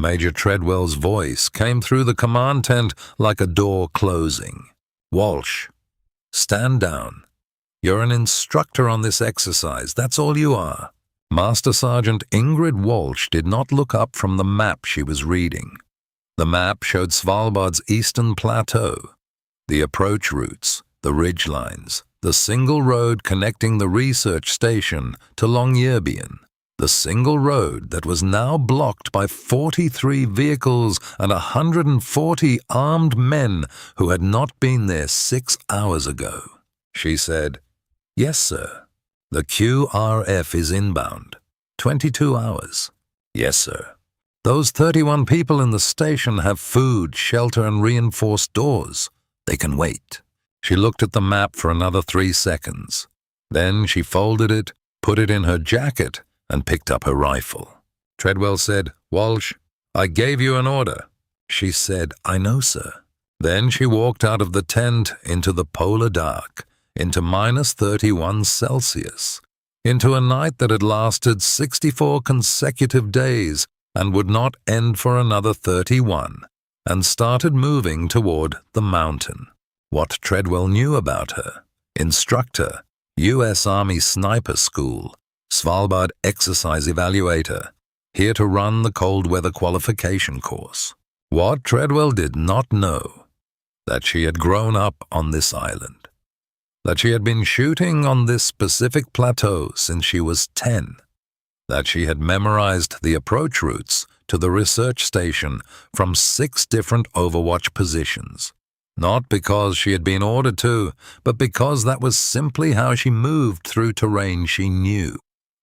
Major Treadwell's voice came through the command tent like a door closing. "Walsh, stand down. You're an instructor on this exercise, that's all you are." Master Sergeant Ingrid Walsh did not look up from the map she was reading. The map showed Svalbard's eastern plateau, the approach routes, the ridge lines, the single road connecting the research station to Longyearbyen, the single road that was now blocked by 43 vehicles and 140 armed men who had not been there 6 hours ago. She said, "Yes, sir. The QRF is inbound. 22 hours. Yes, sir. Those 31 people in the station have food, shelter, and reinforced doors. They can wait." She looked at the map for another 3 seconds. Then she folded it, put it in her jacket, and picked up her rifle. Treadwell said, "Walsh, I gave you an order." She said, "I know, sir." Then she walked out of the tent into the polar dark, into -31 Celsius, into a night that had lasted 64 consecutive days and would not end for another 31, and started moving toward the mountain. What Treadwell knew about her: instructor, U.S. Army Sniper School, Svalbard Exercise Evaluator, here to run the cold weather qualification course. What Treadwell did not know: that she had grown up on this island, that she had been shooting on this specific plateau since she was 10, that she had memorized the approach routes to the research station from 6 different Overwatch positions, not because she had been ordered to, but because that was simply how she moved through terrain she knew,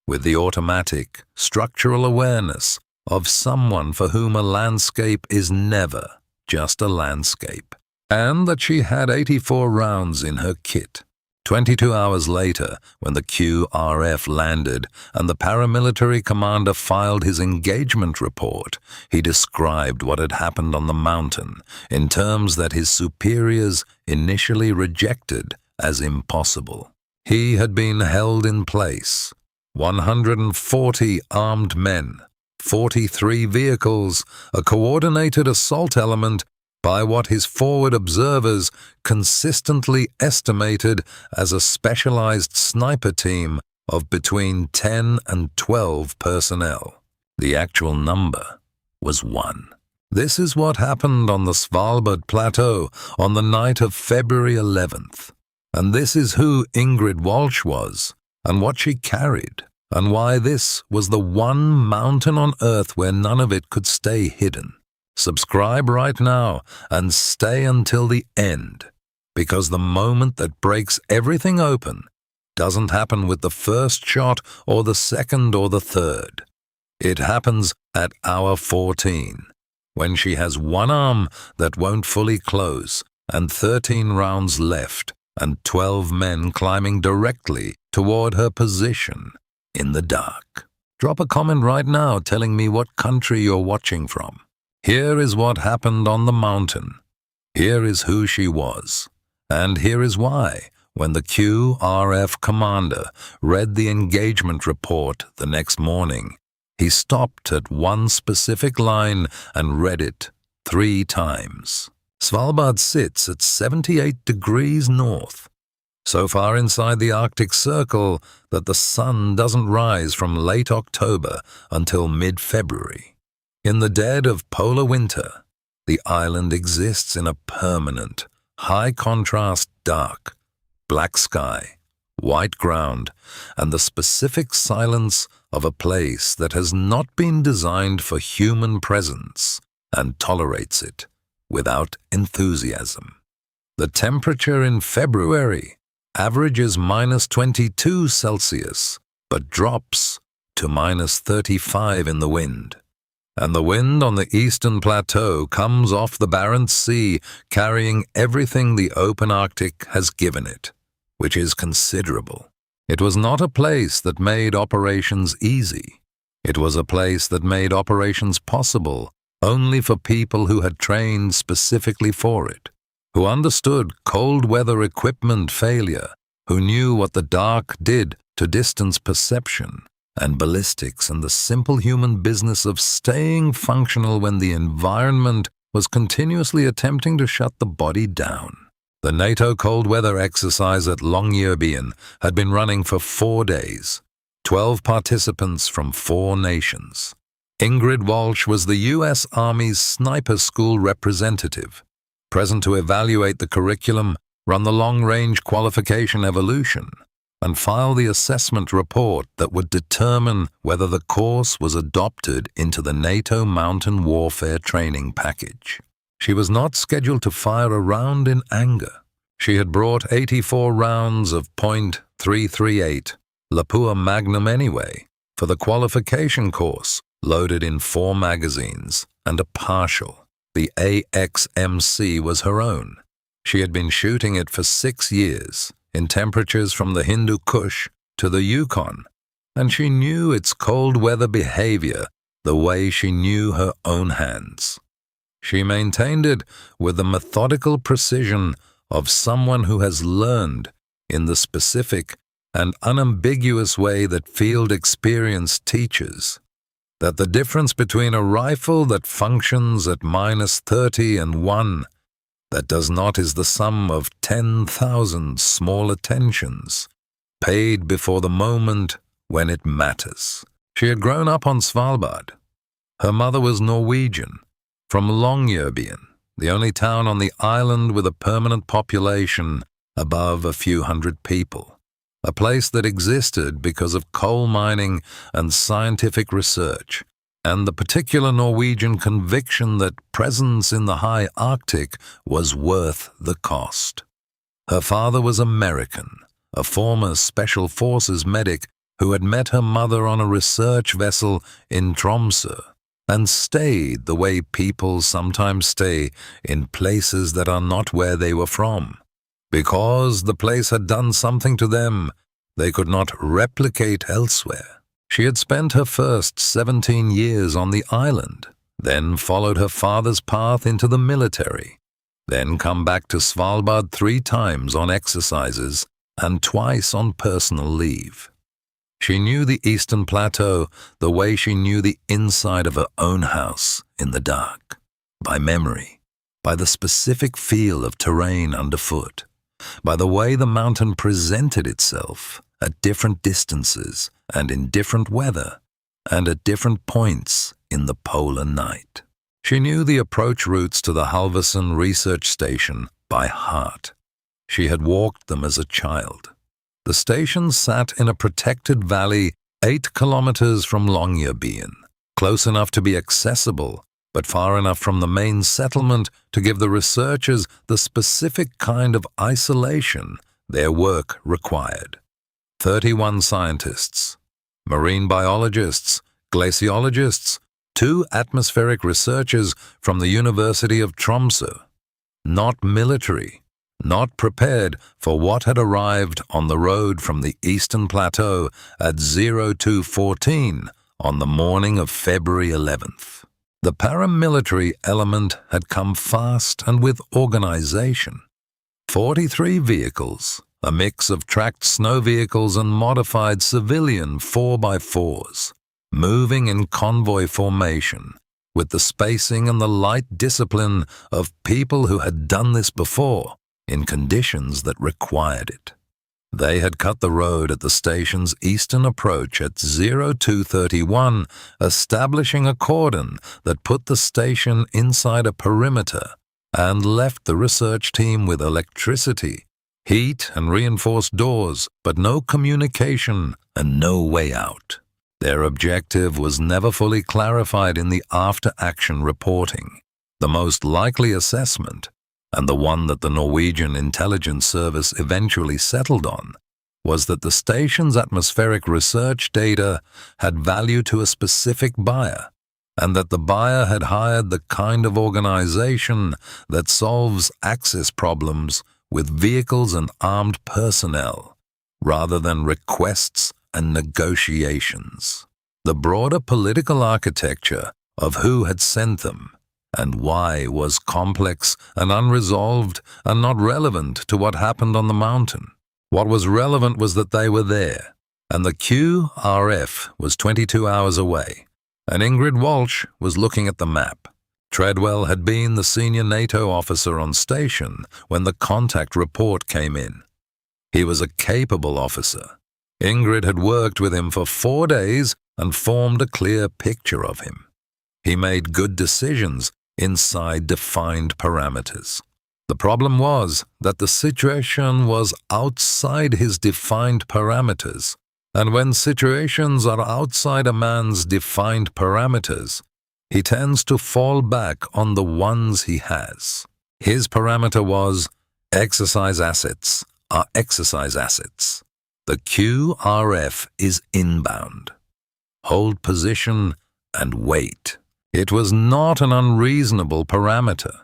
with the automatic, structural awareness of someone for whom a landscape is never just a landscape, and that she had 84 rounds in her kit. 22 hours later, when the QRF landed and the paramilitary commander filed his engagement report, he described what had happened on the mountain in terms that his superiors initially rejected as impossible. He had been held in place. 140 armed men, 43 vehicles, a coordinated assault element, by what his forward observers consistently estimated as a specialized sniper team of between 10 and 12 personnel. The actual number was 1. This is what happened on the Svalbard Plateau on the night of February 11th. And this is who Ingrid Walsh was, and what she carried, and why this was the one mountain on Earth where none of it could stay hidden. Subscribe right now and stay until the end, because the moment that breaks everything open doesn't happen with the first shot or the second or the third. It happens at hour 14, when she has one arm that won't fully close and 13 rounds left and 12 men climbing directly toward her position in the dark. Drop a comment right now telling me what country you're watching from. Here is what happened on the mountain. Here is who she was. And here is why, when the QRF commander read the engagement report the next morning, he stopped at one specific line and read it 3 times. Svalbard sits at 78 degrees north, so far inside the Arctic Circle that the sun doesn't rise from late October until mid-February. In the dead of polar winter, the island exists in a permanent, high-contrast dark, black sky, white ground, and the specific silence of a place that has not been designed for human presence and tolerates it without enthusiasm. The temperature in February averages -22 Celsius, but drops to -35 in the wind. And the wind on the eastern plateau comes off the Barents Sea, carrying everything the open Arctic has given it, which is considerable. It was not a place that made operations easy. It was a place that made operations possible only for people who had trained specifically for it, who understood cold weather equipment failure, who knew what the dark did to distance perception, and ballistics and the simple human business of staying functional when the environment was continuously attempting to shut the body down. The NATO cold weather exercise at Longyearbyen had been running for 4 days, 12 participants from 4 nations. Ingrid Walsh was the U.S. Army's sniper school representative, present to evaluate the curriculum, run the long-range qualification evolution, and file the assessment report that would determine whether the course was adopted into the NATO mountain warfare training package. She was not scheduled to fire a round in anger. She had brought 84 rounds of .338 Lapua Magnum anyway for the qualification course, loaded in 4 magazines and a partial. The AXMC was her own. She had been shooting it for 6 years, in temperatures from the Hindu Kush to the Yukon, and she knew its cold weather behavior the way she knew her own hands. She maintained it with the methodical precision of someone who has learned in the specific and unambiguous way that field experience teaches, that the difference between a rifle that functions at -30 and one that does not is the sum of 10,000 small attentions, paid before the moment when it matters. She had grown up on Svalbard. Her mother was Norwegian, from Longyearbyen, the only town on the island with a permanent population above a few hundred people, a place that existed because of coal mining and scientific research, and the particular Norwegian conviction that presence in the high Arctic was worth the cost. Her father was American, a former Special Forces medic who had met her mother on a research vessel in Tromsø, and stayed the way people sometimes stay in places that are not where they were from, because the place had done something to them they could not replicate elsewhere. She had spent her first 17 years on the island, then followed her father's path into the military, then come back to Svalbard 3 times on exercises and twice on personal leave. She knew the Eastern Plateau the way she knew the inside of her own house in the dark, by memory, by the specific feel of terrain underfoot, by the way the mountain presented itself at different distances and in different weather, and at different points in the polar night. She knew the approach routes to the Halvorsen research station by heart. She had walked them as a child. The station sat in a protected valley 8 kilometers from Longyearbyen, close enough to be accessible, but far enough from the main settlement to give the researchers the specific kind of isolation their work required. 31 scientists, marine biologists, glaciologists, 2 atmospheric researchers from the University of Tromsø, not military, not prepared for what had arrived on the road from the Eastern Plateau at 0214 on the morning of February 11th. The paramilitary element had come fast and with organization. 43 vehicles, a mix of tracked snow vehicles and modified civilian 4x4s, moving in convoy formation, with the spacing and the light discipline of people who had done this before in conditions that required it. They had cut the road at the station's eastern approach at 0231, establishing a cordon that put the station inside a perimeter and left the research team with electricity, heat and reinforced doors, but no communication and no way out. Their objective was never fully clarified in the after-action reporting. The most likely assessment, and the one that the Norwegian intelligence service eventually settled on, was that the station's atmospheric research data had value to a specific buyer, and that the buyer had hired the kind of organization that solves access problems with vehicles and armed personnel, rather than requests and negotiations. The broader political architecture of who had sent them and why was complex and unresolved and not relevant to what happened on the mountain. What was relevant was that they were there, and the QRF was 22 hours away, and Ingrid Walsh was looking at the map. Treadwell had been the senior NATO officer on station when the contact report came in. He was a capable officer. Ingrid had worked with him for 4 days and formed a clear picture of him. He made good decisions inside defined parameters. The problem was that the situation was outside his defined parameters, and when situations are outside a man's defined parameters, he tends to fall back on the ones he has. His parameter was exercise assets are exercise assets. The QRF is inbound. Hold position and wait. It was not an unreasonable parameter.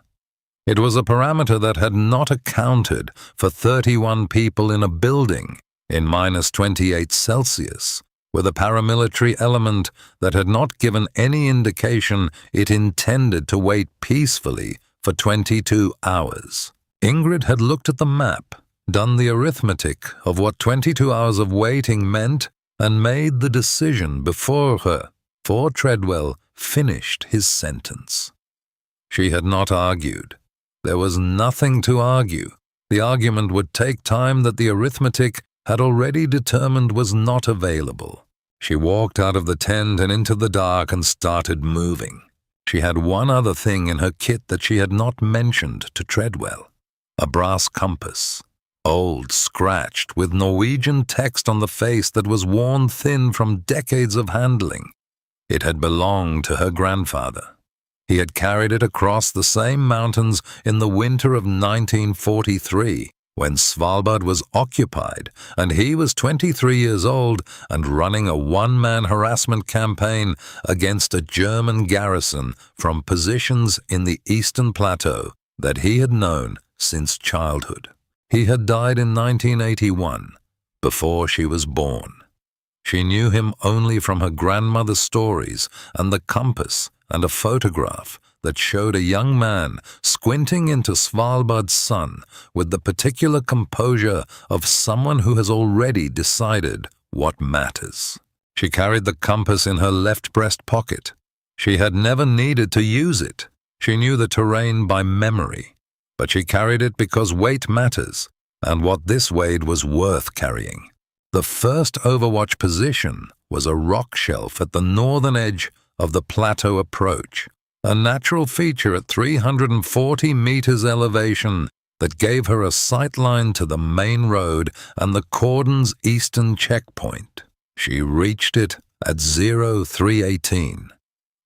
It was a parameter that had not accounted for 31 people in a building in -28 Celsius, with a paramilitary element that had not given any indication it intended to wait peacefully for 22 hours. Ingrid had looked at the map, done the arithmetic of what 22 hours of waiting meant, and made the decision before her, for Treadwell finished his sentence. She had not argued. There was nothing to argue. The argument would take time that the arithmetic had already determined was not available. She walked out of the tent and into the dark and started moving. She had one other thing in her kit that she had not mentioned to Treadwell: a brass compass. Old, scratched, with Norwegian text on the face that was worn thin from decades of handling. It had belonged to her grandfather. He had carried it across the same mountains in the winter of 1943, when Svalbard was occupied, and he was 23 years old and running a one-man harassment campaign against a German garrison from positions in the Eastern Plateau that he had known since childhood. He had died in 1981, before she was born. She knew him only from her grandmother's stories and the compass and a photograph that showed a young man squinting into Svalbard's sun with the particular composure of someone who has already decided what matters. She carried the compass in her left breast pocket. She had never needed to use it. She knew the terrain by memory, but she carried it because weight matters, and what this weighed was worth carrying. The first overwatch position was a rock shelf at the northern edge of the plateau approach, a natural feature at 340 meters elevation that gave her a sightline to the main road and the cordon's eastern checkpoint. She reached it at 0318,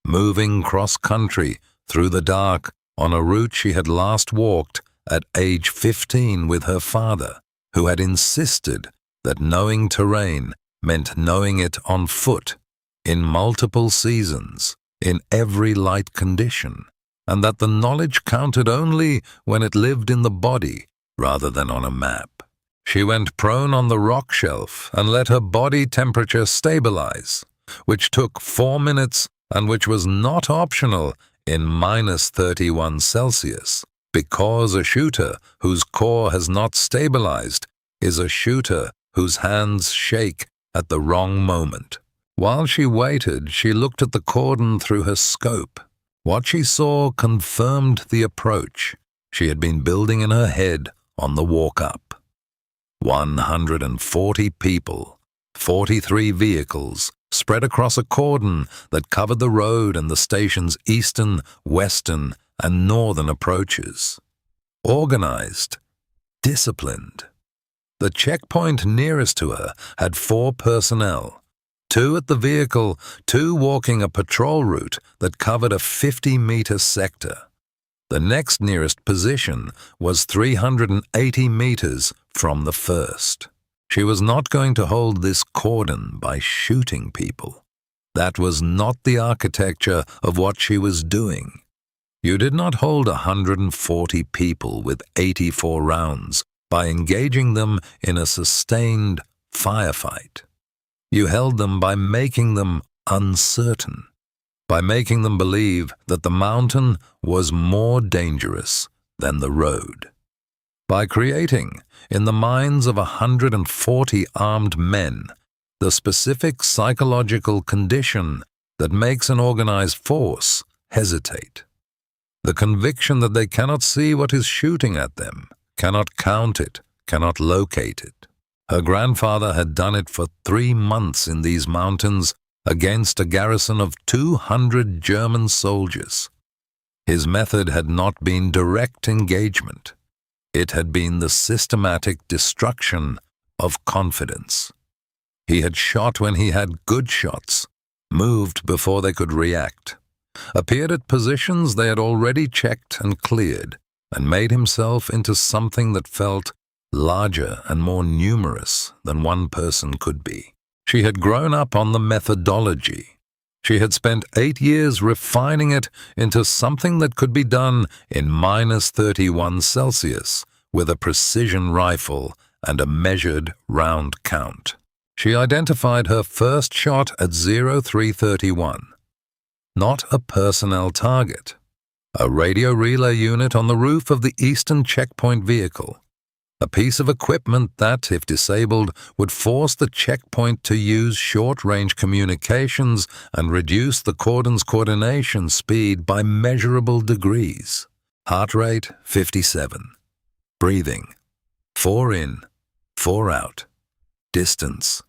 moving cross-country through the dark on a route she had last walked at age 15 with her father, who had insisted that knowing terrain meant knowing it on foot, in multiple seasons, in every light condition, and that the knowledge counted only when it lived in the body rather than on a map. She went prone on the rock shelf and let her body temperature stabilize, which took 4 minutes and which was not optional in -31 Celsius, because a shooter whose core has not stabilized is a shooter whose hands shake at the wrong moment. While she waited, she looked at the cordon through her scope. What she saw confirmed the approach she had been building in her head on the walk up. 140 people, 43 vehicles, spread across a cordon that covered the road and the station's eastern, western, and northern approaches. Organized, disciplined. The checkpoint nearest to her had 4 personnel, 2 at the vehicle, 2 walking a patrol route that covered a 50-meter sector. The next nearest position was 380 meters from the first. She was not going to hold this cordon by shooting people. That was not the architecture of what she was doing. You did not hold 140 people with 84 rounds by engaging them in a sustained firefight. You held them by making them uncertain, by making them believe that the mountain was more dangerous than the road, by creating, in the minds of 140 armed men, the specific psychological condition that makes an organized force hesitate. The conviction that they cannot see what is shooting at them, cannot count it, cannot locate it. Her grandfather had done it for 3 months in these mountains against a garrison of 200 German soldiers. His method had not been direct engagement. It had been the systematic destruction of confidence. He had shot when he had good shots, moved before they could react, appeared at positions they had already checked and cleared, and made himself into something that felt larger and more numerous than one person could be. She had grown up on the methodology. She had spent 8 years refining it into something that could be done in -31 Celsius with a precision rifle and a measured round count. She identified her first shot at 0331. Not a personnel target. A radio relay unit on the roof of the Eastern Checkpoint vehicle. A piece of equipment that, if disabled, would force the checkpoint to use short-range communications and reduce the cordon's coordination speed by measurable degrees. Heart rate 57. Breathing 4 in, 4 out. Distance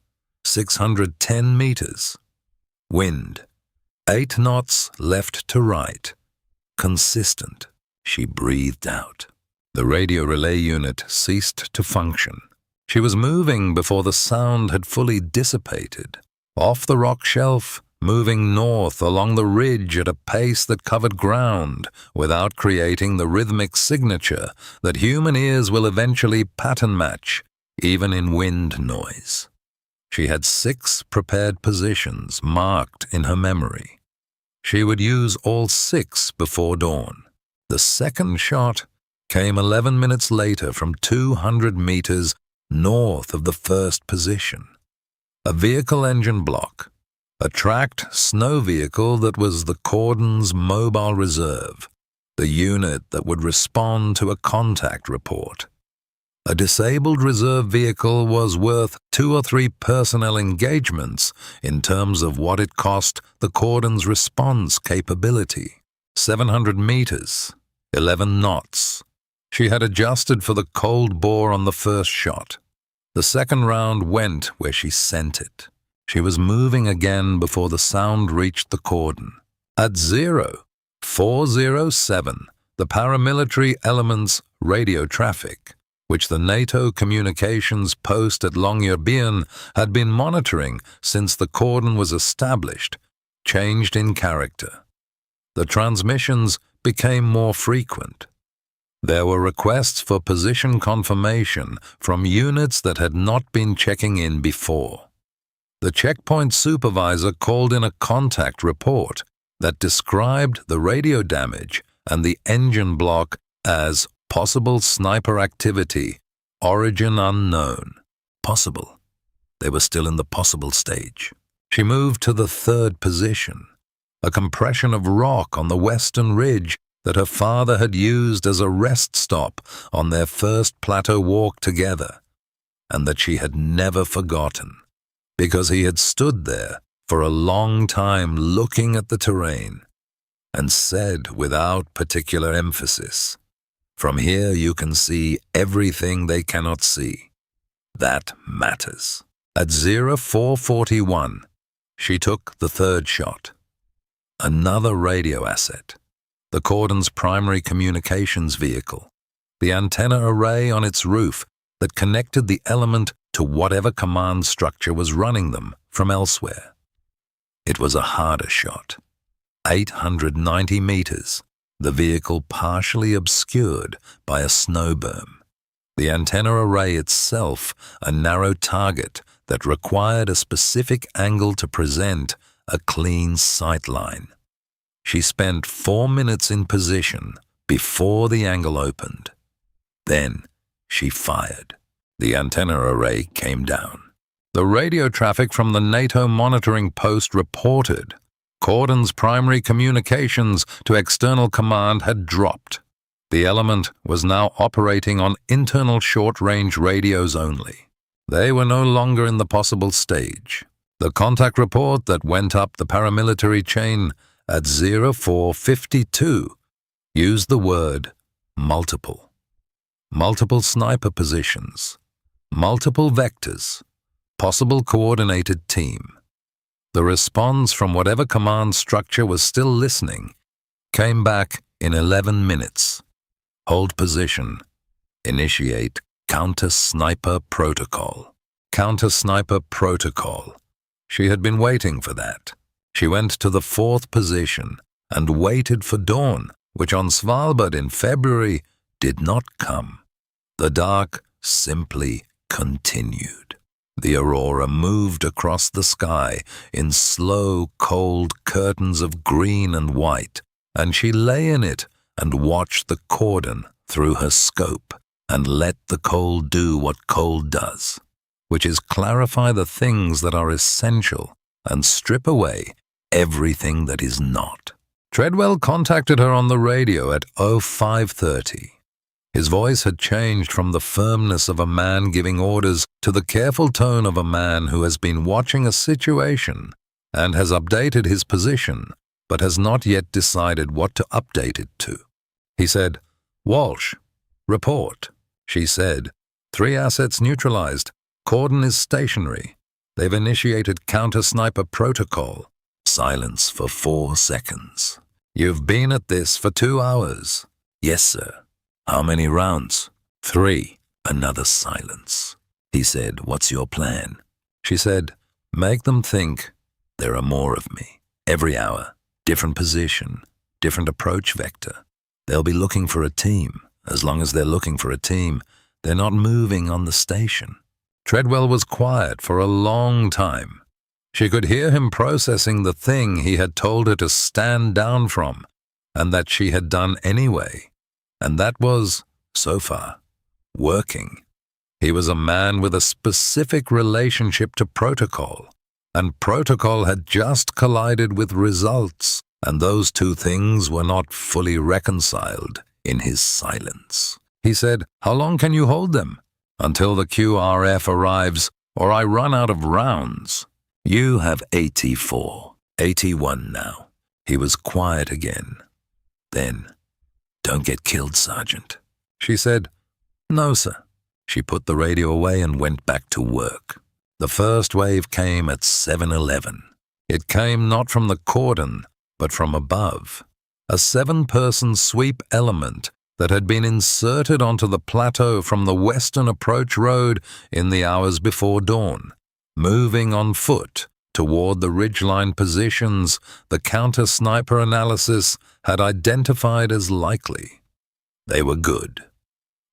610 meters. Wind 8 knots left to right. Consistent. She breathed out. The radio relay unit ceased to function. She was moving before the sound had fully dissipated. Off the rock shelf, moving north along the ridge at a pace that covered ground without creating the rhythmic signature that human ears will eventually pattern match, even in wind noise. She had 6 prepared positions marked in her memory. She would use all 6 before dawn. The second shot came 11 minutes later from 200 meters north of the first position. A vehicle engine block, a tracked snow vehicle that was the cordon's mobile reserve, the unit that would respond to a contact report. A disabled reserve vehicle was worth 2 or 3 personnel engagements in terms of what it cost the cordon's response capability. 700 meters, 11 knots. She had adjusted for the cold bore on the first shot. The second round went where she sent it. She was moving again before the sound reached the cordon. At 0407, the paramilitary element's radio traffic, which the NATO communications post at Longyearbyen had been monitoring since the cordon was established, changed in character. The transmissions became more frequent. There were requests for position confirmation from units that had not been checking in before. The checkpoint supervisor called in a contact report that described the radio damage and the engine block as possible sniper activity, origin unknown. Possible. They were still in the possible stage. She moved to the third position, a compression of rock on the western ridge that her father had used as a rest stop on their first plateau walk together, and that she had never forgotten, because he had stood there for a long time looking at the terrain, and said without particular emphasis, "From here you can see everything they cannot see. That matters." At 0441, she took the third shot. Another radio asset. The cordon's primary communications vehicle, the antenna array on its roof that connected the element to whatever command structure was running them from elsewhere. It was a harder shot. 890 meters, the vehicle partially obscured by a snow berm. The antenna array itself a narrow target that required a specific angle to present a clean sight line. She spent 4 minutes in position before the angle opened. Then she fired. The antenna array came down. The radio traffic from the NATO monitoring post reported cordon's primary communications to external command had dropped. The element was now operating on internal short-range radios only. They were no longer in the possible stage. The contact report that went up the paramilitary chain at 0452 used the word multiple. Multiple sniper positions, multiple vectors, possible coordinated team. The response from whatever command structure was still listening came back in 11 minutes. Hold position. Initiate counter-sniper protocol. Counter-sniper protocol. She had been waiting for that. She went to the 4th position and waited for dawn, which on Svalbard in February did not come. The dark simply continued. The aurora moved across the sky in slow, cold curtains of green and white, and she lay in it and watched the cordon through her scope and let the cold do what cold does, which is clarify the things that are essential and strip away everything that is not. Treadwell contacted her on the radio at 0530. His voice had changed from the firmness of a man giving orders to the careful tone of a man who has been watching a situation and has updated his position but has not yet decided what to update it to. He said, "Walsh, report." She said, "3 assets neutralized. Cordon is stationary. They've initiated counter-sniper protocol." Silence for 4 seconds. "You've been at this for 2 hours." "Yes, sir." "How many rounds?" 3. Another silence. He said, "What's your plan?" She said, "Make them think there are more of me. Every hour, different position, different approach vector. They'll be looking for a team. As long as they're looking for a team, they're not moving on the station." Treadwell was quiet for a long time. She could hear him processing the thing he had told her to stand down from, and that she had done anyway. And that was, so far, working. He was a man with a specific relationship to protocol, and protocol had just collided with results, and those 2 things were not fully reconciled in his silence. He said, "How long can you hold them?" "Until the QRF arrives, or I run out of rounds." "You have 84, 81 now." He was quiet again. Then, "Don't get killed, Sergeant." She said, "No, sir." She put the radio away and went back to work. The first wave came at 7:11. It came not from the cordon, but from above. A 7-person sweep element that had been inserted onto the plateau from the western approach road in the hours before dawn, moving on foot toward the ridgeline positions the counter-sniper analysis had identified as likely. They were good.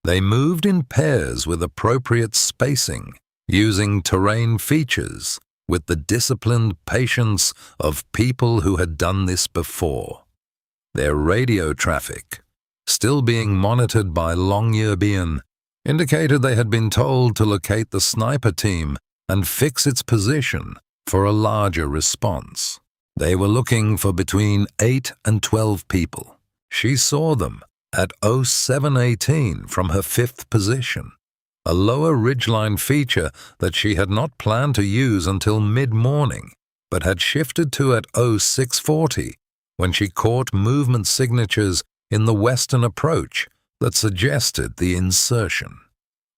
They moved in pairs with appropriate spacing, using terrain features with the disciplined patience of people who had done this before. Their radio traffic, still being monitored by Longyearbyen, indicated they had been told to locate the sniper team and fix its position for a larger response. They were looking for between 8 and 12 people. She saw them at 0718 from her 5th position, a lower ridgeline feature that she had not planned to use until mid-morning, but had shifted to at 0640 when she caught movement signatures in the western approach that suggested the insertion.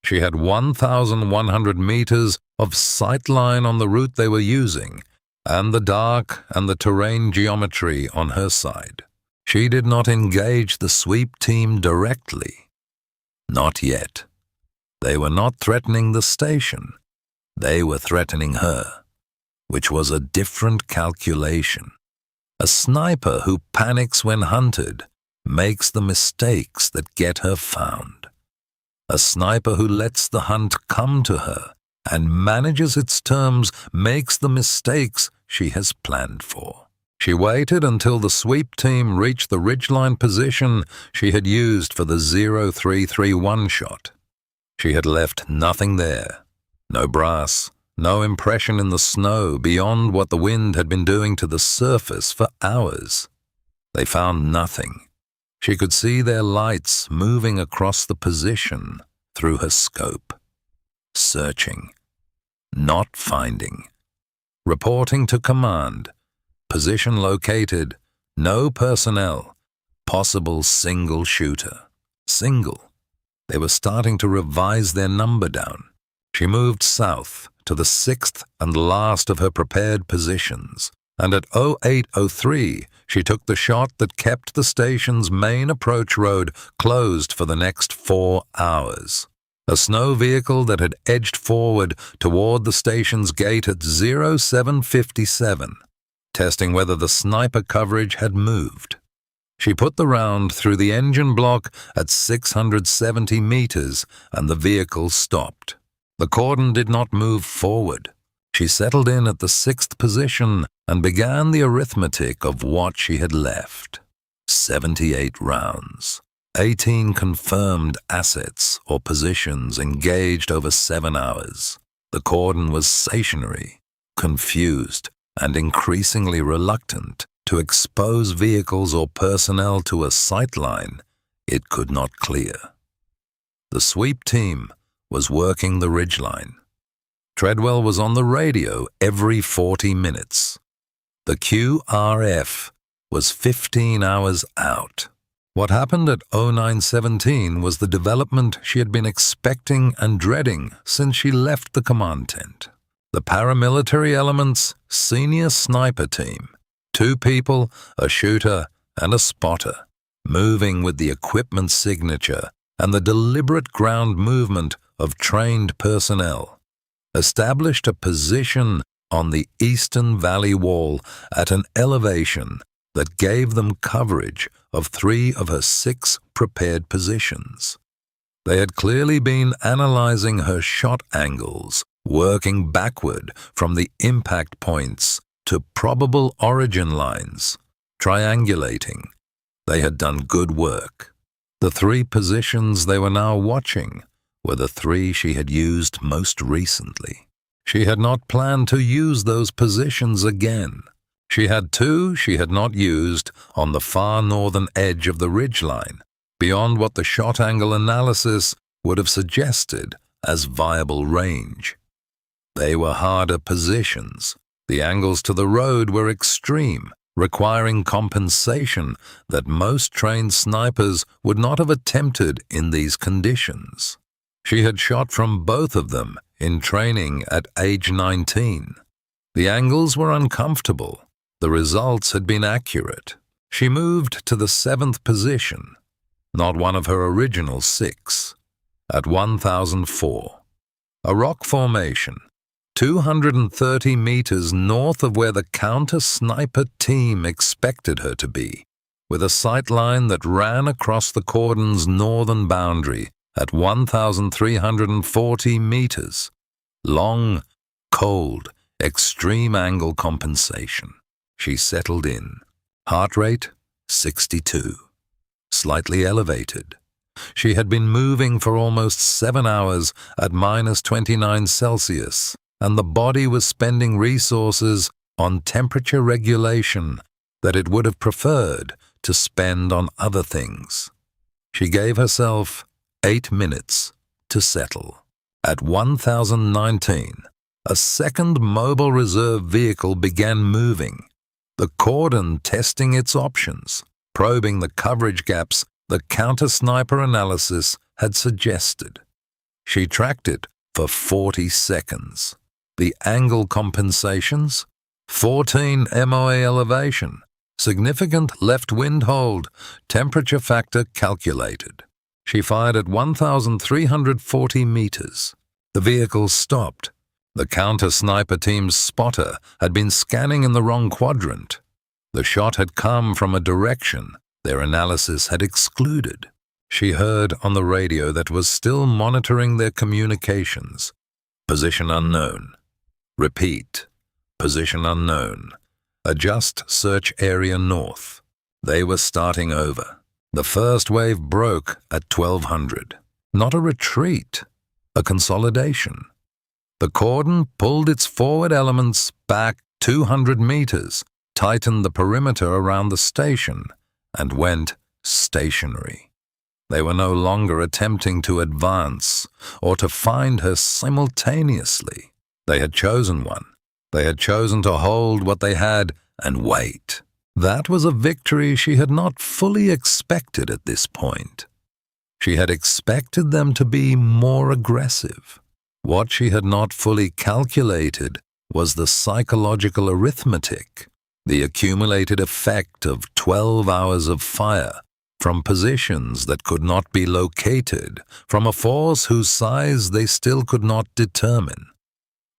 She had 1,100 meters of sightline on the route they were using, and the dark and the terrain geometry on her side. She did not engage the sweep team directly. Not yet. They were not threatening the station. They were threatening her, which was a different calculation. A sniper who panics when hunted makes the mistakes that get her found. A sniper who lets the hunt come to her and manages its terms makes the mistakes she has planned for. She waited until the sweep team reached the ridgeline position she had used for the 0331 shot. She had left nothing there. No brass, no impression in the snow beyond what the wind had been doing to the surface for hours. They found nothing. She could see their lights moving across the position through her scope. Searching, not finding. Reporting to command. Position located. No personnel. Possible single shooter. Single. They were starting to revise their number down. She moved south to the 6th and last of her prepared positions, and at 08:03 she took the shot that kept the station's main approach road closed for the next 4 hours. A snow vehicle that had edged forward toward the station's gate at 07:57, testing whether the sniper coverage had moved. She put the round through the engine block at 670 meters, and the vehicle stopped. The cordon did not move forward. She settled in at the 6th position and began the arithmetic of what she had left. 78 rounds. 18 confirmed assets or positions engaged over 7 hours. The cordon was stationary, confused, and increasingly reluctant to expose vehicles or personnel to a sight line it could not clear. The sweep team was working the ridgeline. Treadwell was on the radio every 40 minutes. The QRF was 15 hours out. What happened at 09:17 was the development she had been expecting and dreading since she left the command tent. The paramilitary element's senior sniper team, 2 people, a shooter, and a spotter, moving with the equipment signature and the deliberate ground movement of trained personnel, established a position on the eastern valley wall at an elevation that gave them coverage of 3 of her 6 prepared positions. They had clearly been analyzing her shot angles, working backward from the impact points to probable origin lines, triangulating. They had done good work. The 3 positions they were now watching were the 3 she had used most recently. She had not planned to use those positions again. She had 2 she had not used on the far northern edge of the ridgeline, beyond what the shot angle analysis would have suggested as viable range. They were harder positions. The angles to the road were extreme, requiring compensation that most trained snipers would not have attempted in these conditions. She had shot from both of them in training at age 19. The angles were uncomfortable. The results had been accurate. She moved to the 7th position, not one of her original 6, at 1004. A rock formation, 230 meters north of where the counter-sniper team expected her to be, with a sight line that ran across the cordon's northern boundary at 1,340 meters. Long, cold, extreme angle compensation. She settled in. Heart rate, 62. Slightly elevated. She had been moving for almost 7 hours at -29 Celsius, and the body was spending resources on temperature regulation that it would have preferred to spend on other things. She gave herself 8 minutes to settle. At 1019, a second mobile reserve vehicle began moving, the cordon testing its options, probing the coverage gaps the counter-sniper analysis had suggested. She tracked it for 40 seconds. The angle compensations, 14 MOA elevation, significant left wind hold, temperature factor calculated. She fired at 1,340 meters. The vehicle stopped. The counter-sniper team's spotter had been scanning in the wrong quadrant. The shot had come from a direction their analysis had excluded. She heard on the radio that was still monitoring their communications. Position unknown. Repeat. Position unknown. Adjust search area north. They were starting over. The first wave broke at 1200. Not a retreat, a consolidation. The cordon pulled its forward elements back 200 meters, tightened the perimeter around the station, and went stationary. They were no longer attempting to advance or to find her simultaneously. They had chosen one. They had chosen to hold what they had and wait. That was a victory she had not fully expected at this point. She had expected them to be more aggressive. What she had not fully calculated was the psychological arithmetic, the accumulated effect of 12 hours of fire from positions that could not be located, from a force whose size they still could not determine.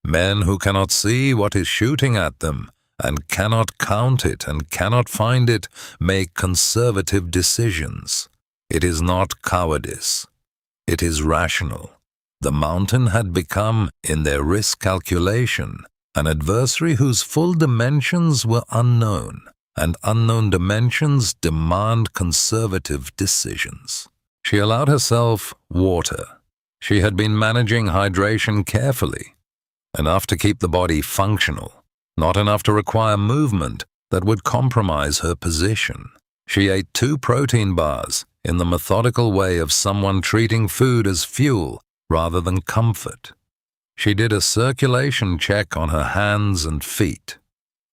Men who cannot see what is shooting at them and cannot count it and cannot find it make conservative decisions. It is not cowardice. It is rational. The mountain had become, in their risk calculation, an adversary whose full dimensions were unknown, and unknown dimensions demand conservative decisions. She allowed herself water. She had been managing hydration carefully, enough to keep the body functional, not enough to require movement that would compromise her position. She ate 2 protein bars in the methodical way of someone treating food as fuel rather than comfort. She did a circulation check on her hands and feet,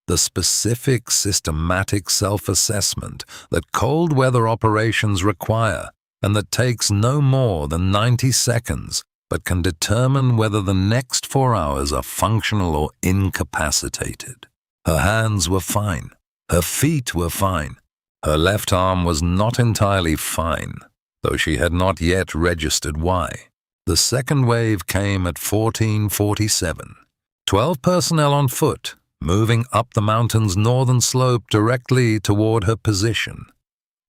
the specific systematic self-assessment that cold weather operations require and that takes no more than 90 seconds but can determine whether the next 4 hours are functional or incapacitated. Her hands were fine. Her feet were fine. Her left arm was not entirely fine, though she had not yet registered why. The second wave came at 14:47. 12 personnel on foot, moving up the mountain's northern slope directly toward her position.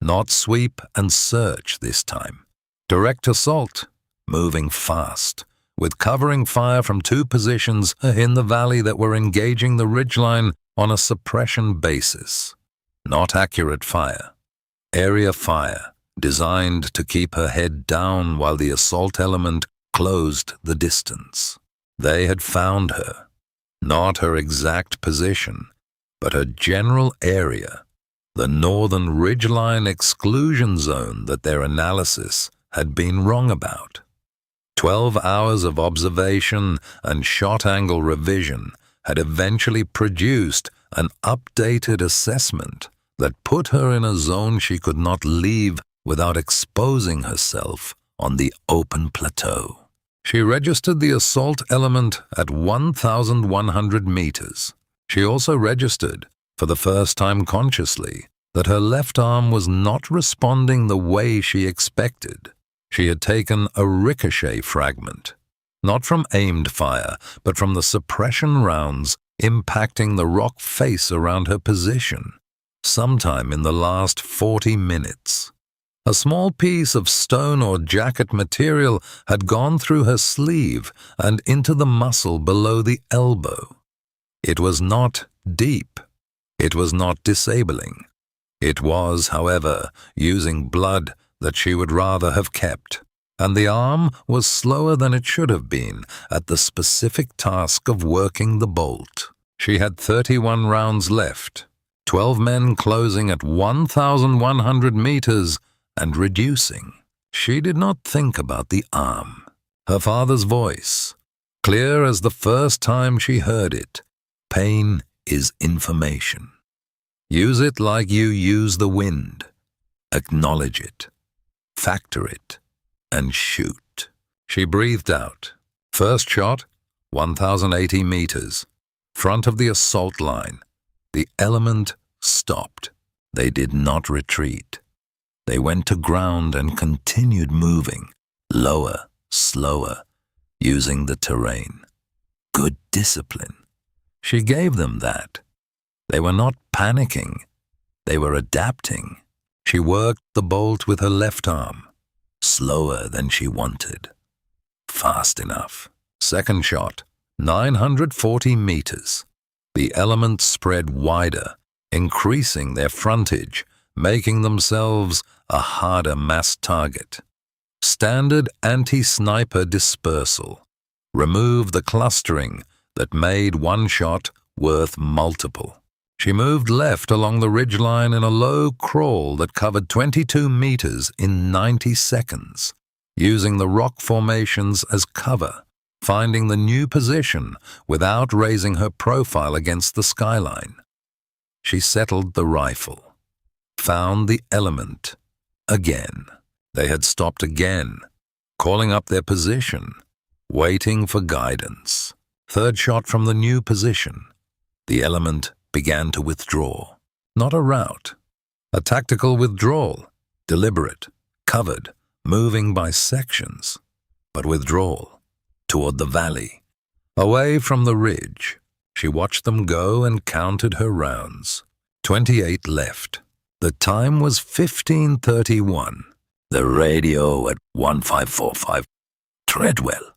Not sweep and search this time. Direct assault, moving fast, with covering fire from 2 positions in the valley that were engaging the ridgeline on a suppression basis. Not accurate fire. Area fire, designed to keep her head down while the assault element closed the distance. They had found her. Not her exact position, but her general area, the northern ridgeline exclusion zone that their analysis had been wrong about. 12 hours of observation and shot angle revision had eventually produced an updated assessment that put her in a zone she could not leave without exposing herself on the open plateau. She registered the assault element at 1,100 meters. She also registered, for the first time consciously, that her left arm was not responding the way she expected. She had taken a ricochet fragment, not from aimed fire, but from the suppression rounds impacting the rock face around her position, sometime in the last 40 minutes. A small piece of stone or jacket material had gone through her sleeve and into the muscle below the elbow. It was not deep. It was not disabling. It was, however, using blood that she would rather have kept, and the arm was slower than it should have been at the specific task of working the bolt. She had 31 rounds left, 12 men closing at 1,100 meters and reducing. She did not think about the arm. Her father's voice, clear as the first time she heard it, pain is information. Use it like you use the wind. Acknowledge it. Factor it. And shoot. She breathed out. First shot, 1,080 meters. Front of the assault line. The element stopped. They did not retreat. They went to ground and continued moving, lower, slower, using the terrain. Good discipline. She gave them that. They were not panicking. They were adapting. She worked the bolt with her left arm, slower than she wanted. Fast enough. Second shot, 940 meters. The elements spread wider, increasing their frontage, making themselves a harder mass target. Standard anti-sniper dispersal. Remove the clustering that made one shot worth multiple. She moved left along the ridgeline in a low crawl that covered 22 meters in 90 seconds, using the rock formations as cover, finding the new position without raising her profile against the skyline. She settled the rifle, found the element. Again. They had stopped again, calling up their position, waiting for guidance. Third shot from the new position. The element began to withdraw. Not a rout. A tactical withdrawal, deliberate, covered, moving by sections, but withdrawal toward the valley. Away from the ridge, she watched them go and counted her rounds. 28 left. The time was 15:31. The radio at 1545. Treadwell.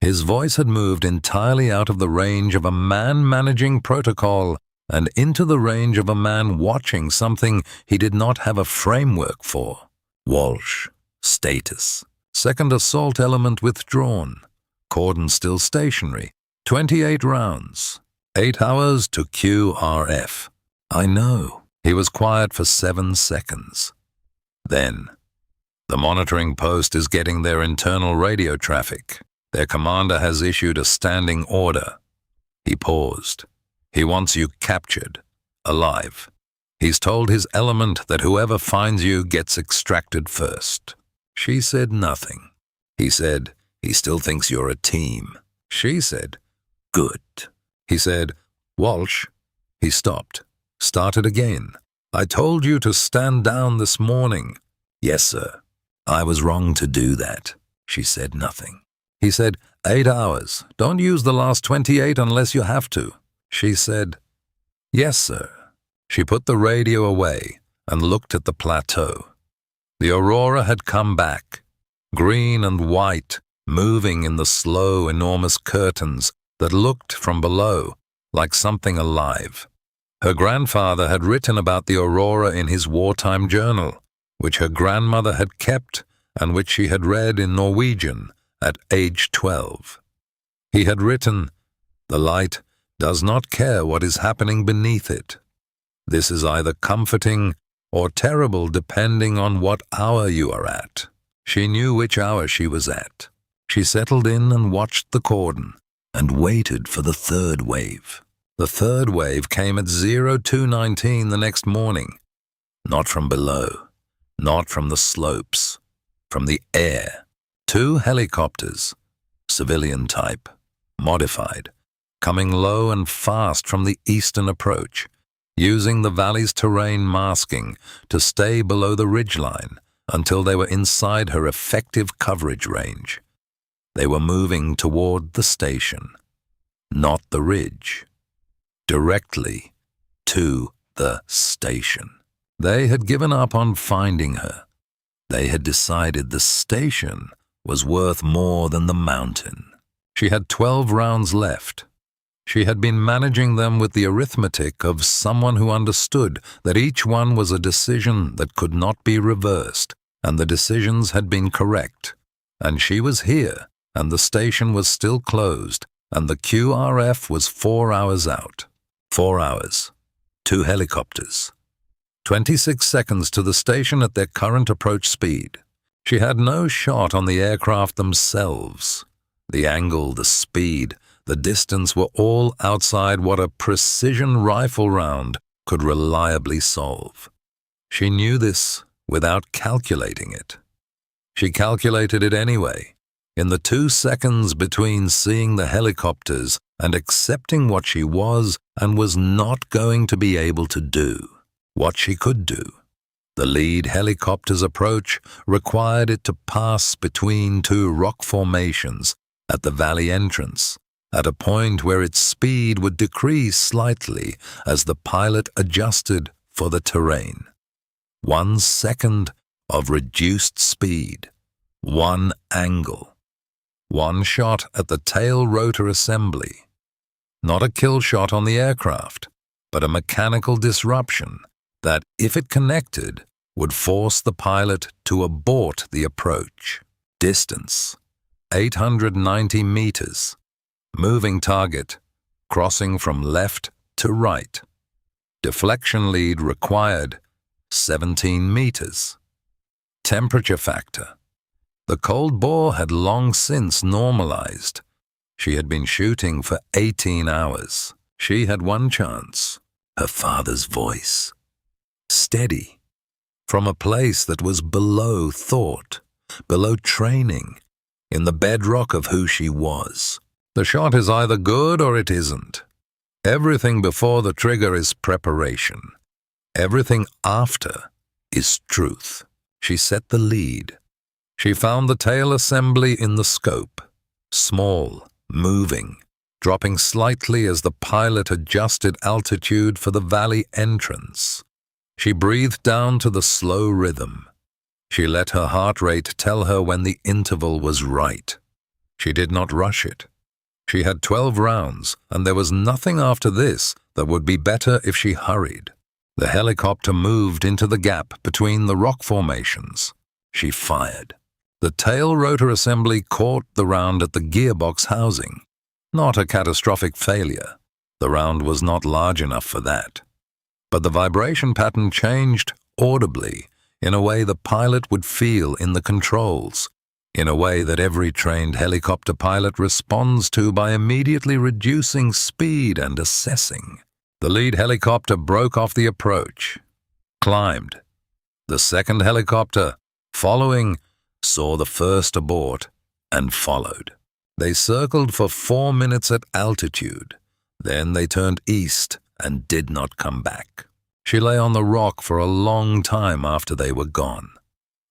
His voice had moved entirely out of the range of a man managing protocol and into the range of a man watching something he did not have a framework for. Walsh. Status. Second assault element withdrawn. Cordon still stationary. 28 rounds. 8 hours to QRF. I know. He was quiet for 7 seconds. Then, the monitoring post is getting their internal radio traffic. Their commander has issued a standing order. He paused. He wants you captured, alive. He's told his element that whoever finds you gets extracted first. She said nothing. He said, he still thinks you're a team. She said, good. He said, Walsh. He stopped. Started again. I told you to stand down this morning. Yes, sir. I was wrong to do that. She said nothing. He said, 8 hours. Don't use the last 28 unless you have to. She said, yes, sir. She put the radio away and looked at the plateau. The aurora had come back, green and white, moving in the slow, enormous curtains that looked from below like something alive. Her grandfather had written about the aurora in his wartime journal, which her grandmother had kept and which she had read in Norwegian at age 12. He had written, the light does not care what is happening beneath it. This is either comforting or terrible depending on what hour you are at. She knew which hour she was at. She settled in and watched the cordon and waited for the third wave. The third wave came at 02:19 the next morning. Not from below, not from the slopes, from the air. 2 helicopters, civilian type, modified, coming low and fast from the eastern approach, using the valley's terrain masking to stay below the ridgeline until they were inside her effective coverage range. They were moving toward the station, not the ridge, directly to the station. They had given up on finding her. They had decided the station was worth more than the mountain. She had 12 rounds left. She had been managing them with the arithmetic of someone who understood that each one was a decision that could not be reversed, and the decisions had been correct. And she was here, and the station was still closed, and the QRF was 4 hours out. 4 hours. 2 helicopters. 26 seconds to the station at their current approach speed. She had no shot on the aircraft themselves. The angle, the speed, the distance were all outside what a precision rifle round could reliably solve. She knew this without calculating it. She calculated it anyway, in the 2 seconds between seeing the helicopters and accepting what she was and was not going to be able to do, what she could do. The lead helicopter's approach required it to pass between 2 rock formations at the valley entrance, at a point where its speed would decrease slightly as the pilot adjusted for the terrain. 1 second of reduced speed, 1 angle, 1 shot at the tail rotor assembly. Not a kill shot on the aircraft, but a mechanical disruption that, if it connected, would force the pilot to abort the approach. Distance, 890 meters. Moving target, crossing from left to right. Deflection lead required, 17 meters. Temperature factor. The cold bore had long since normalized, She had been shooting for 18 hours. She had one chance. Her father's voice. Steady. From a place that was below thought, below training, in the bedrock of who she was. The shot is either good or it isn't. Everything before the trigger is preparation. Everything after is truth. She set the lead. She found the tail assembly in the scope. Small, moving, dropping slightly as the pilot adjusted altitude for the valley entrance. She breathed down to the slow rhythm. She let her heart rate tell her when the interval was right. She did not rush it. She had 12 rounds, and there was nothing after this that would be better if she hurried. The helicopter moved into the gap between the rock formations. She fired. The tail rotor assembly caught the round at the gearbox housing. Not a catastrophic failure. The round was not large enough for that. But the vibration pattern changed audibly, in a way the pilot would feel in the controls, in a way that every trained helicopter pilot responds to by immediately reducing speed and assessing. The lead helicopter broke off the approach, climbed. The second helicopter, following, saw the first abort and followed. They circled for 4 minutes at altitude. Then they turned east and did not come back. She lay on the rock for a long time after they were gone.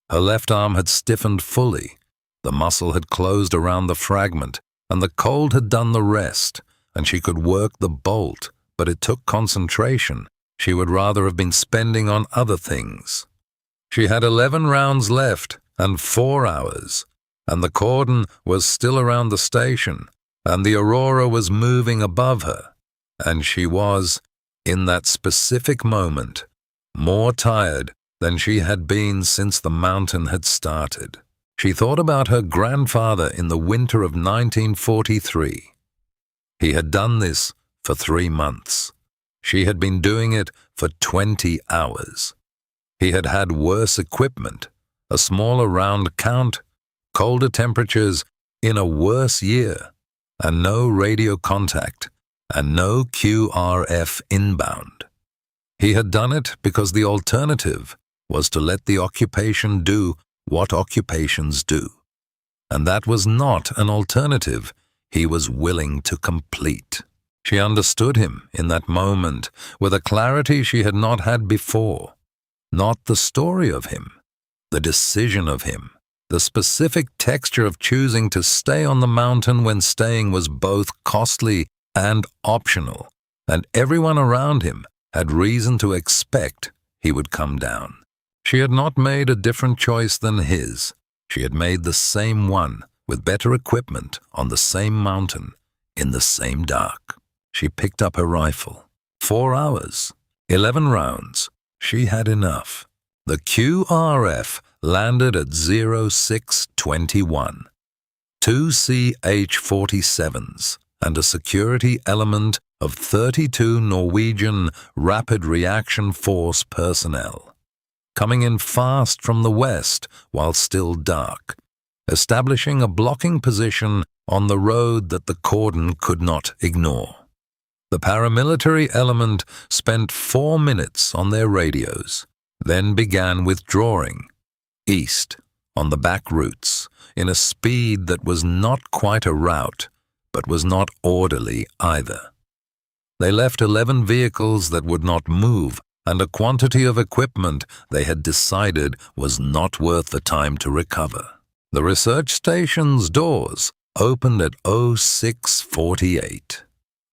Her left arm had stiffened fully. The muscle had closed around the fragment, and the cold had done the rest, and she could work the bolt, but it took concentration she would rather have been spending on other things. She had 11 rounds left and 4 hours, and the cordon was still around the station, and the aurora was moving above her, and she was, in that specific moment, more tired than she had been since the mountain had started. She thought about her grandfather in the winter of 1943. He had done this for 3 months. She had been doing it for 20 hours. He had had worse equipment, a smaller round count, colder temperatures in a worse year, and no radio contact, and no QRF inbound. He had done it because the alternative was to let the occupation do what occupations do. And that was not an alternative he was willing to complete. She understood him in that moment with a clarity she had not had before. Not the story of him, the decision of him, the specific texture of choosing to stay on the mountain when staying was both costly and optional, and everyone around him had reason to expect he would come down. She had not made a different choice than his. She had made the same one, with better equipment, on the same mountain, in the same dark. She picked up her rifle. 4 hours, 11 rounds. She had enough. The QRF landed at 0621. 2 CH-47s and a security element of 32 Norwegian Rapid Reaction Force personnel, coming in fast from the west while still dark, establishing a blocking position on the road that the cordon could not ignore. The paramilitary element spent 4 minutes on their radios, then began withdrawing, east, on the back routes, in a speed that was not quite a rout, but was not orderly either. They left 11 vehicles that would not move, and a quantity of equipment they had decided was not worth the time to recover. The research station's doors opened at 0648.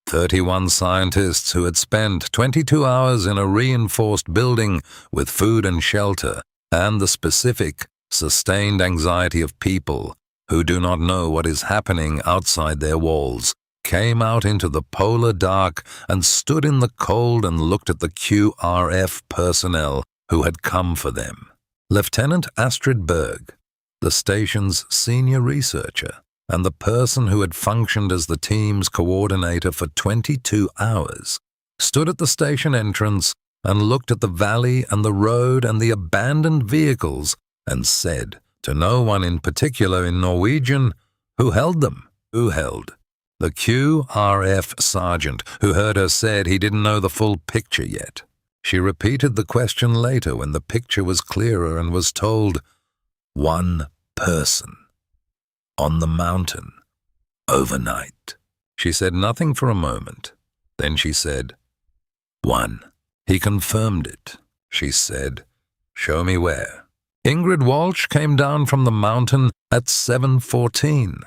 31 scientists who had spent 22 hours in a reinforced building with food and shelter, and the specific, sustained anxiety of people who do not know what is happening outside their walls, came out into the polar dark and stood in the cold and looked at the QRF personnel who had come for them. Lieutenant Astrid Berg, the station's senior researcher, and the person who had functioned as the team's coordinator for 22 hours, stood at the station entrance and looked at the valley and the road and the abandoned vehicles and said, to no one in particular in Norwegian, who held them, who held The QRF sergeant who heard her said he didn't know the full picture yet. She repeated the question later when the picture was clearer and was told, 1 person. On the mountain. Overnight. She said nothing for a moment. Then she said, 1. He confirmed it. She said, show me where. Ingrid Walsh came down from the mountain at 7:14.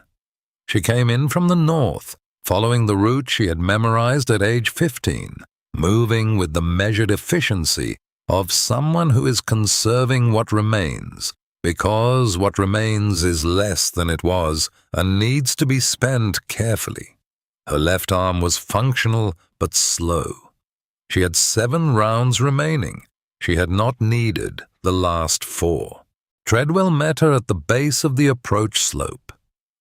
She came in from the north, following the route she had memorized at age 15, moving with the measured efficiency of someone who is conserving what remains, because what remains is less than it was and needs to be spent carefully. Her left arm was functional but slow. She had 7 rounds remaining. She had not needed the last 4. Treadwell met her at the base of the approach slope.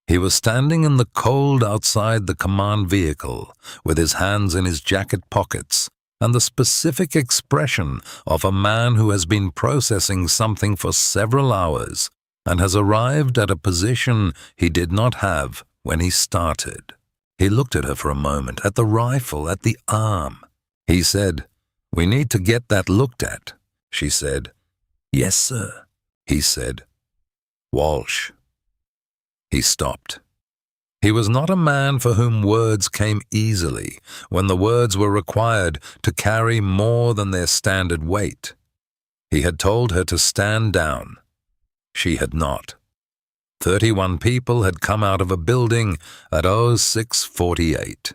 He was standing in the cold outside the command vehicle, with his hands in his jacket pockets, and the specific expression of a man who has been processing something for several hours and has arrived at a position he did not have when he started. He looked at her for a moment, at the rifle, at the arm. He said, we need to get that looked at. She said, yes, sir. He said, Walsh. He stopped. He was not a man for whom words came easily when the words were required to carry more than their standard weight. He had told her to stand down. She had not. 31 people had come out of a building at 06:48.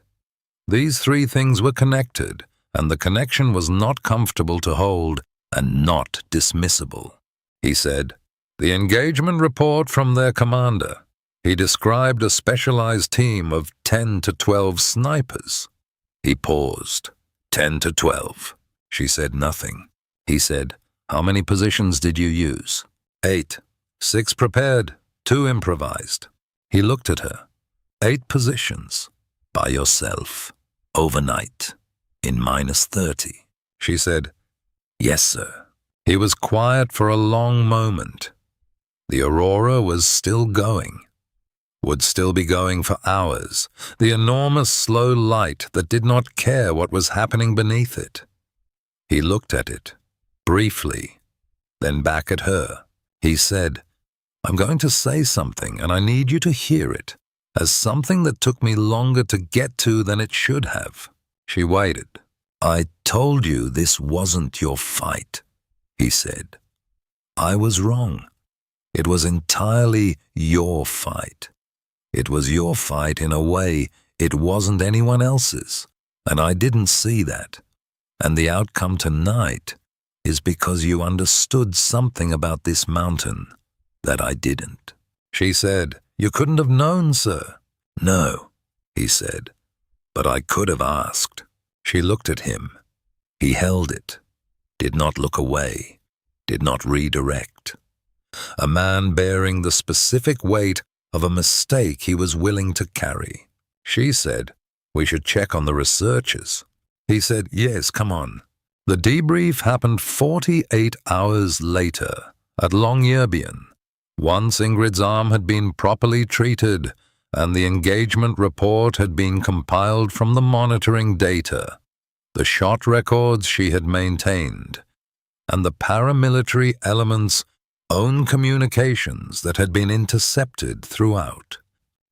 These 3 things were connected, and the connection was not comfortable to hold and not dismissible. He said, the engagement report from their commander. He described a specialized team of 10 to 12 snipers. He paused. 10 to 12. She said nothing. He said, how many positions did you use? 8. 6 prepared, 2 improvised. He looked at her. 8 positions. By yourself. Overnight. In -30. She said, yes, sir. He was quiet for a long moment. The aurora was still going. Would still be going for hours, the enormous slow light that did not care what was happening beneath it. He looked at it, briefly, then back at her. He said, I'm going to say something and I need you to hear it, as something that took me longer to get to than it should have. She waited. I told you this wasn't your fight, he said. I was wrong. It was entirely your fight. It was your fight in a way it wasn't anyone else's, and I didn't see that. And the outcome tonight is because you understood something about this mountain that I didn't. She said, you couldn't have known, sir. No, he said, but I could have asked. She looked at him. He held it, did not look away, did not redirect. A man bearing the specific weight of a mistake he was willing to carry. She said, we should check on the researchers. He said, yes, come on. The debrief happened 48 hours later at Longyearbyen. Once Ingrid's arm had been properly treated and the engagement report had been compiled from the monitoring data, the shot records she had maintained, and the paramilitary elements' own communications that had been intercepted throughout.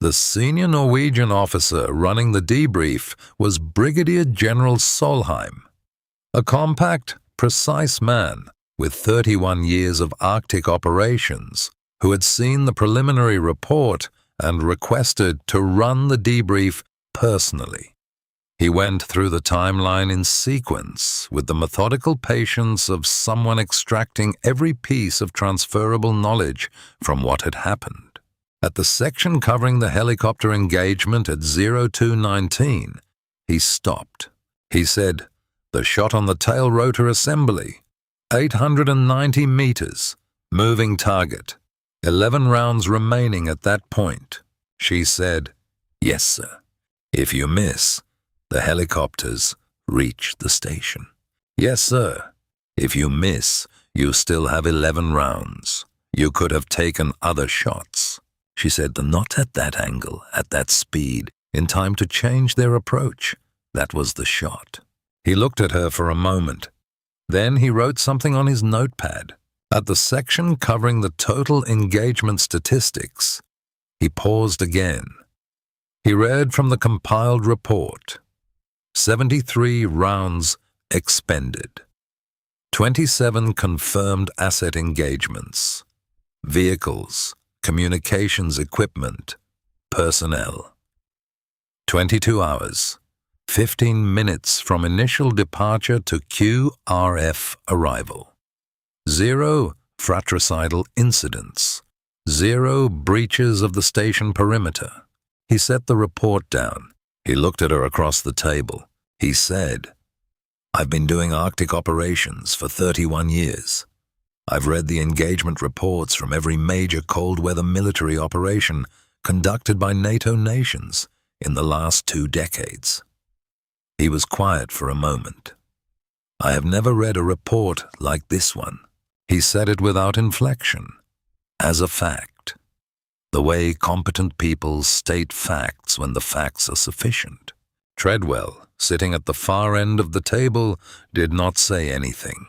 The senior Norwegian officer running the debrief was Brigadier General Solheim, a compact, precise man with 31 years of Arctic operations who had seen the preliminary report and requested to run the debrief personally. He went through the timeline in sequence with the methodical patience of someone extracting every piece of transferable knowledge from what had happened. At the section covering the helicopter engagement at 0219, he stopped. He said, the shot on the tail rotor assembly, 890 meters, moving target, 11 rounds remaining at that point. She said, yes, sir. If you miss, the helicopters reach the station. Yes, sir. If you miss, you still have 11 rounds. You could have taken other shots. She said, not at that angle, at that speed. in time to change their approach. That was the shot. He looked at her for a moment. Then he wrote something on his notepad. At the section covering the total engagement statistics, he paused again. He read from the compiled report. 73 rounds expended. 27 confirmed asset engagements. Vehicles, communications equipment, personnel. 22 hours, 15 minutes from initial departure to QRF arrival. 0 fratricidal incidents. 0 breaches of the station perimeter. He set the report down. He looked at her across the table. He said, "I've been doing Arctic operations for 31 years. I've read the engagement reports from every major cold-weather military operation conducted by NATO nations in the last 2 decades." He was quiet for a moment. "I have never read a report like this one." He said it without inflection, as a fact. The way competent people state facts when the facts are sufficient. Treadwell, sitting at the far end of the table, did not say anything.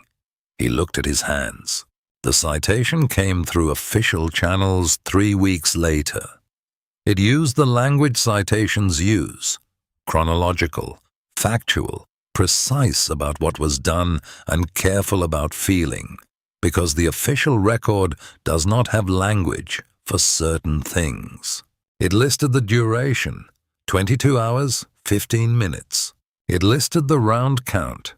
He looked at his hands. The citation came through official channels 3 weeks later. It used the language citations use: chronological, factual, precise about what was done, and careful about feeling, because the official record does not have language for certain things. It listed the duration, 22 hours, 15 minutes. It listed the round count,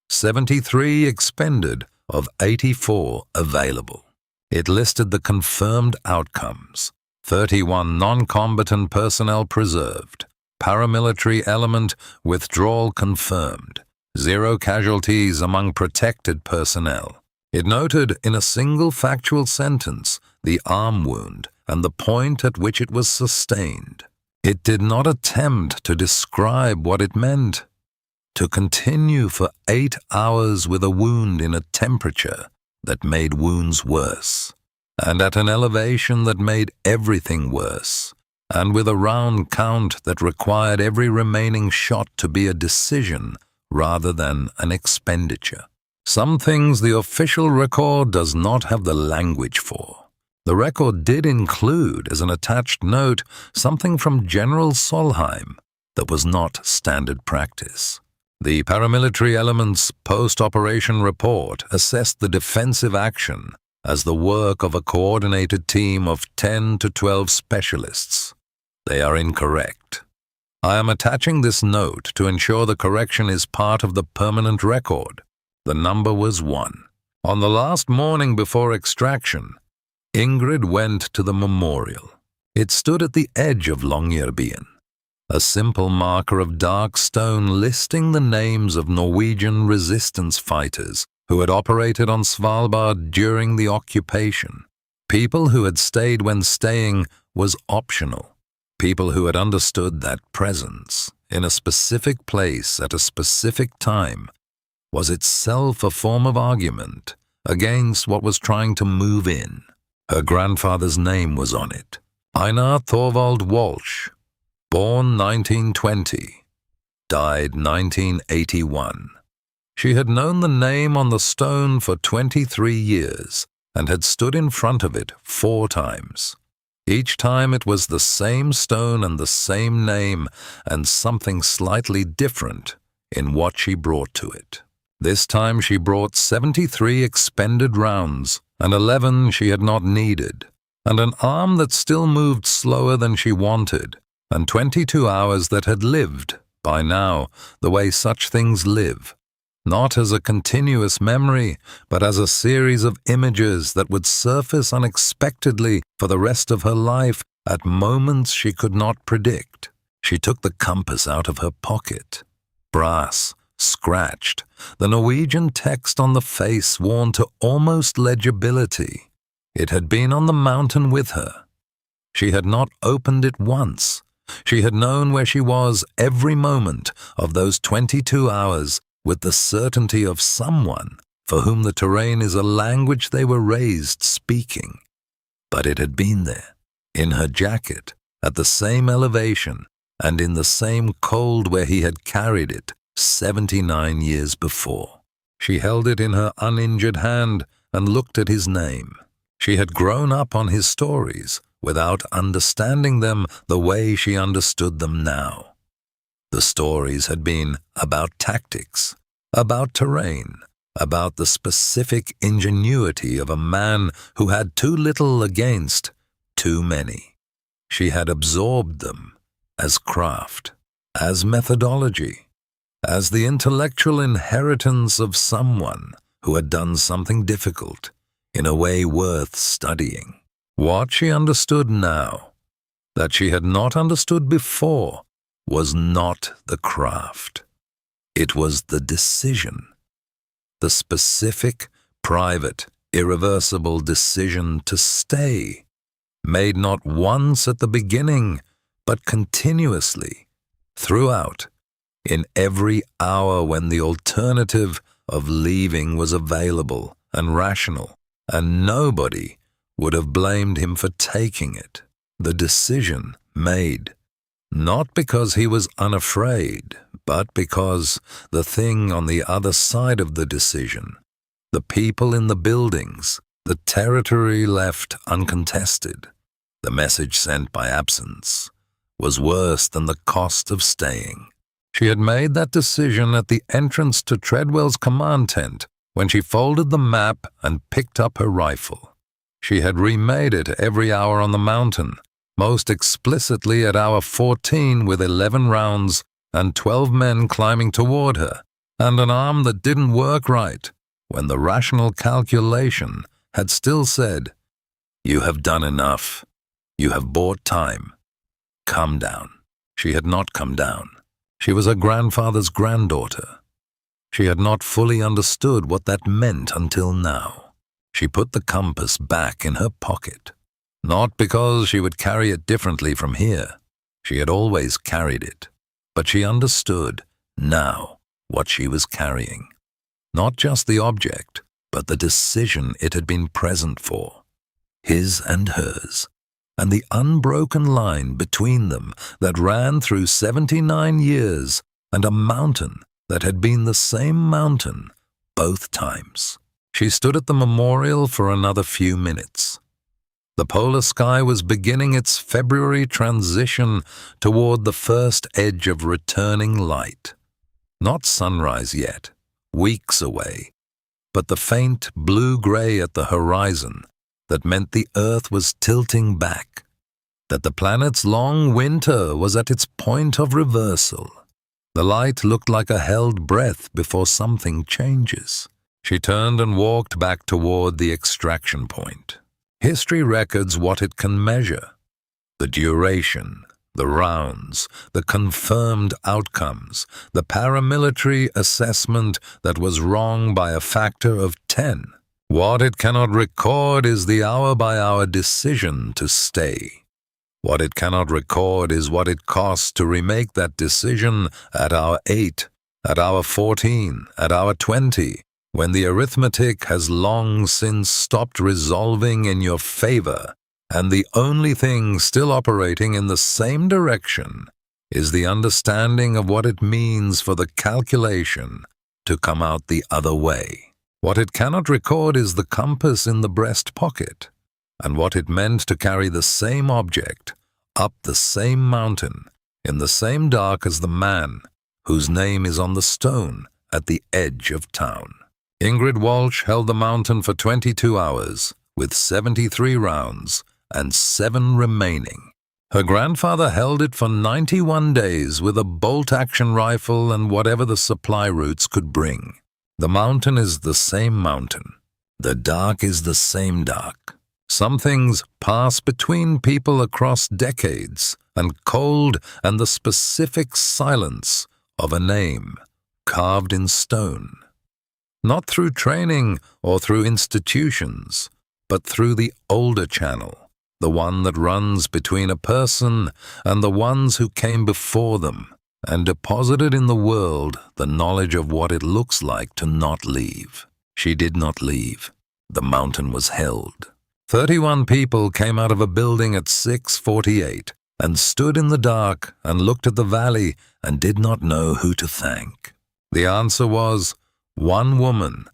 73 expended of 84 available. It listed the confirmed outcomes, 31 non-combatant personnel preserved, paramilitary element withdrawal confirmed, 0 casualties among protected personnel. It noted in a single factual sentence the arm wound and the point at which it was sustained. It did not attempt to describe what it meant. To continue for 8 hours with a wound in a temperature that made wounds worse, and at an elevation that made everything worse, and with a round count that required every remaining shot to be a decision rather than an expenditure. Some things the official record does not have the language for. The record did include, as an attached note, something from General Solheim that was not standard practice. The paramilitary element's post-operation report assessed the defensive action as the work of a coordinated team of 10 to 12 specialists. They are incorrect. I am attaching this note to ensure the correction is part of the permanent record. The number was 1. On the last morning before extraction, Ingrid went to the memorial. It stood at the edge of Longyearbyen, a simple marker of dark stone listing the names of Norwegian resistance fighters who had operated on Svalbard during the occupation. People who had stayed when staying was optional. People who had understood that presence in a specific place at a specific time was itself a form of argument against what was trying to move in. Her grandfather's name was on it, Einar Thorvald Walsh, born 1920, died 1981. She had known the name on the stone for 23 years and had stood in front of it 4 times. Each time it was the same stone and the same name and something slightly different in what she brought to it. This time she brought 73 expended rounds and 11 she had not needed, and an arm that still moved slower than she wanted, and 22 hours that had lived, by now, the way such things live, not as a continuous memory, but as a series of images that would surface unexpectedly for the rest of her life at moments she could not predict. She took the compass out of her pocket. Brass, scratched, the Norwegian text on the face worn to almost legibility. It had been on the mountain with her. She had not opened it once. She had known where she was every moment of those 22 hours with the certainty of someone for whom the terrain is a language they were raised speaking. But it had been there, in her jacket, at the same elevation, and in the same cold where he had carried it 79 years before. She held it in her uninjured hand and looked at his name. She had grown up on his stories without understanding them the way she understood them now. The stories had been about tactics, about terrain, about the specific ingenuity of a man who had too little against too many. She had absorbed them as craft, as methodology, as the intellectual inheritance of someone who had done something difficult in a way worth studying. What she understood now, that she had not understood before, was not the craft. It was the decision. The specific, private, irreversible decision to stay, made not once at the beginning, but continuously, throughout, in every hour when the alternative of leaving was available and rational, and nobody would have blamed him for taking it. The decision made, not because he was unafraid, but because the thing on the other side of the decision, the people in the buildings, the territory left uncontested, the message sent by absence, was worse than the cost of staying. She had made that decision at the entrance to Treadwell's command tent when she folded the map and picked up her rifle. She had remade it every hour on the mountain, most explicitly at hour 14 with 11 rounds and 12 men climbing toward her, and an arm that didn't work right, when the rational calculation had still said, "You have done enough. You have bought time. Come down." She had not come down. She was her grandfather's granddaughter. She had not fully understood what that meant until now. She put the compass back in her pocket, not because she would carry it differently from here. She had always carried it, but she understood now what she was carrying. Not just the object, but the decision it had been present for, his and hers, and the unbroken line between them that ran through 79 years and a mountain that had been the same mountain both times. She stood at the memorial for another few minutes. The polar sky was beginning its February transition toward the first edge of returning light. Not sunrise yet, weeks away, but the faint blue-gray at the horizon that meant the Earth was tilting back, that the planet's long winter was at its point of reversal. The light looked like a held breath before something changes. She turned and walked back toward the extraction point. History records what it can measure: the duration, the rounds, the confirmed outcomes, the paramilitary assessment that was wrong by a factor of 10. What it cannot record is the hour-by-hour decision to stay. What it cannot record is what it costs to remake that decision at hour 8, at hour 14, at hour 20, when the arithmetic has long since stopped resolving in your favor, and the only thing still operating in the same direction is the understanding of what it means for the calculation to come out the other way. What it cannot record is the compass in the breast pocket, and what it meant to carry the same object up the same mountain in the same dark as the man whose name is on the stone at the edge of town. Ingrid Walsh held the mountain for 22 hours, with 73 rounds and 7 remaining. Her grandfather held it for 91 days with a bolt-action rifle and whatever the supply routes could bring. The mountain is the same mountain. The dark is the same dark. Some things pass between people across decades, and cold and the specific silence of a name carved in stone. Not through training or through institutions, but through the older channel, the one that runs between a person and the ones who came before them, and deposited in the world the knowledge of what it looks like to not leave. She did not leave. The mountain was held. 31 people came out of a building at 6:48 and stood in the dark and looked at the valley and did not know who to thank. The answer was one woman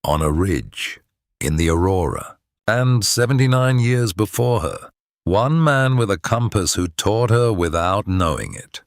on a ridge in the aurora, and 79 years before her, one man with a compass who taught her without knowing it.